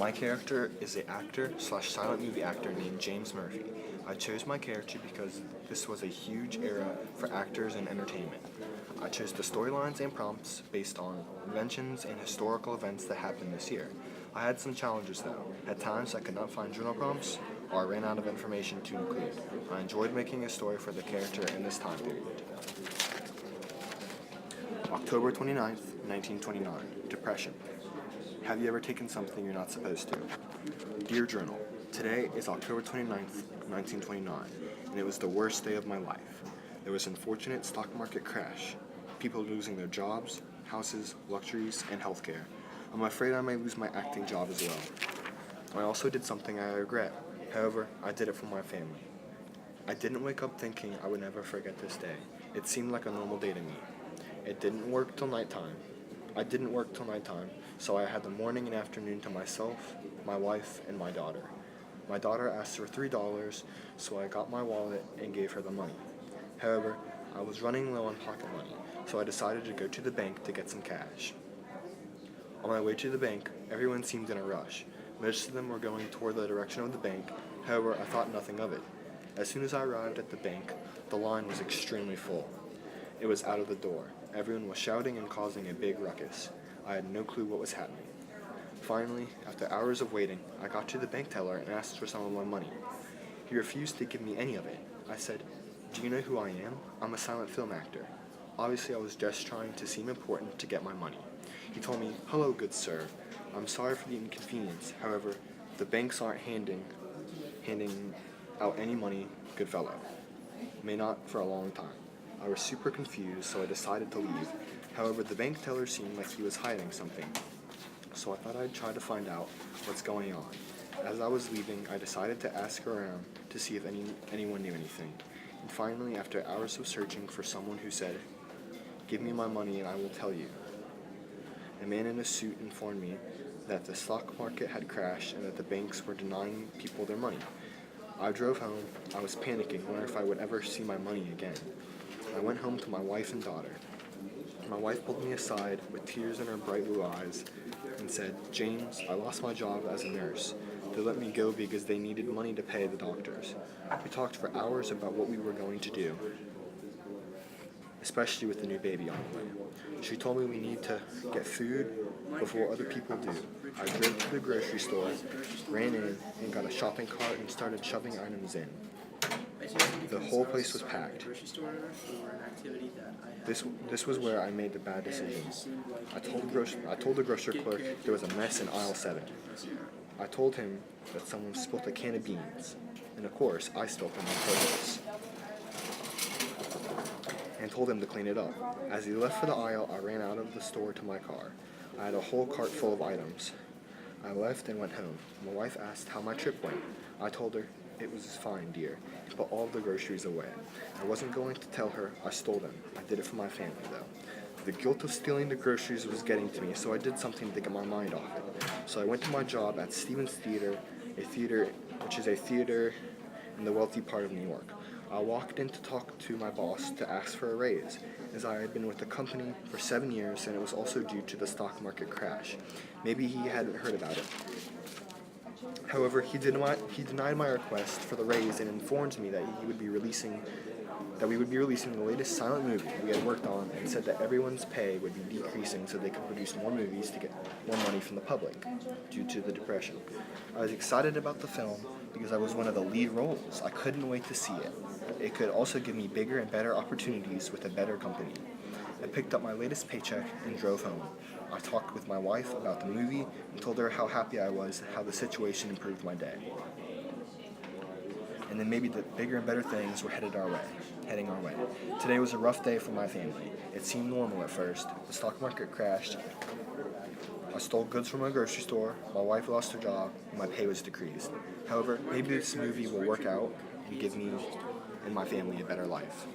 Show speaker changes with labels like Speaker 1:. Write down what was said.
Speaker 1: My character is an actor/silent movie actor named James Murphy. I chose my character because this was a huge era for actors and entertainment. I chose the storylines and prompts based on inventions and historical events that happened this year. I had some challenges though. At times I could not find journal prompts or I ran out of information to include. I enjoyed making a story for the character in this time period. October 29th, 1929. Depression. Have you ever taken something you're not supposed to? Dear Journal, today is October 29th, 1929, and it was the worst day of my life. There was an unfortunate stock market crash, people losing their jobs, houses, luxuries, and healthcare. I'm afraid I may lose my acting job as well. I also did something I regret. However, I did it for my family. I didn't wake up thinking I would never forget this day. It seemed like a normal day to me. I didn't work till nighttime, so I had the morning and afternoon to myself, my wife, and my daughter. My daughter asked for $3, so I got my wallet and gave her the money. However, I was running low on pocket money, so I decided to go to the bank to get some cash. On my way to the bank, everyone seemed in a rush. Most of them were going toward the direction of the bank, however, I thought nothing of it. As soon as I arrived at the bank, the line was extremely full. It was out of the door. Everyone was shouting and causing a big ruckus. I had no clue what was happening. Finally, after hours of waiting, I got to the bank teller and asked for some of my money. He refused to give me any of it. I said, "Do you know who I am? I'm a silent film actor." Obviously, I was just trying to seem important to get my money. He told me, "Hello, good sir. I'm sorry for the inconvenience. However, the banks aren't handing out any money, good fellow. May not for a long time." I was super confused, so I decided to leave. However, the bank teller seemed like he was hiding something, so I thought I'd try to find out what's going on. As I was leaving, I decided to ask around to see if anyone knew anything. And finally, after hours of searching for someone who said, "Give me my money and I will tell you," a man in a suit informed me that the stock market had crashed and that the banks were denying people their money. I drove home. I was panicking, wondering if I would ever see my money again. I went home to my wife and daughter. My wife pulled me aside with tears in her bright blue eyes and said, "James, I lost my job as a nurse. They let me go because they needed money to pay the doctors." We talked for hours about what we were going to do, especially with the new baby on the way. She told me we need to get food before other people do. I drove to the grocery store, ran in, and got a shopping cart and started shoving items in. The whole place was packed. This was where I made the bad decision. I told the grocery clerk there was a mess in aisle 7. I told him that someone spilled a can of beans, and of course I spilled them on purpose, and told him to clean it up. As he left for the aisle, I ran out of the store to my car. I had a whole cart full of items. I left and went home. My wife asked how my trip went. I told her, "It was fine, dear," and put all of the groceries away. I wasn't going to tell her I stole them. I did it for my family, though. The guilt of stealing the groceries was getting to me, so I did something to get my mind off it. So I went to my job at Stevens Theater, which is a theater in the wealthy part of New York. I walked in to talk to my boss to ask for a raise, as I had been with the company for 7 years and it was also due to the stock market crash. Maybe he hadn't heard about it. However, he denied my request for the raise and informed me that we would be releasing the latest silent movie we had worked on, and said that everyone's pay would be decreasing so they could produce more movies to get more money from the public due to the depression. I was excited about the film because I was one of the lead roles. I couldn't wait to see it. It could also give me bigger and better opportunities with a better company. I picked up my latest paycheck and drove home. I talked with my wife about the movie and told her how happy I was and how the situation improved my day. And then maybe the bigger and better things were heading our way. Today was a rough day for my family. It seemed normal at first. The stock market crashed. I stole goods from a grocery store. My wife lost her job, and my pay was decreased. However, maybe this movie will work out and give me and my family a better life.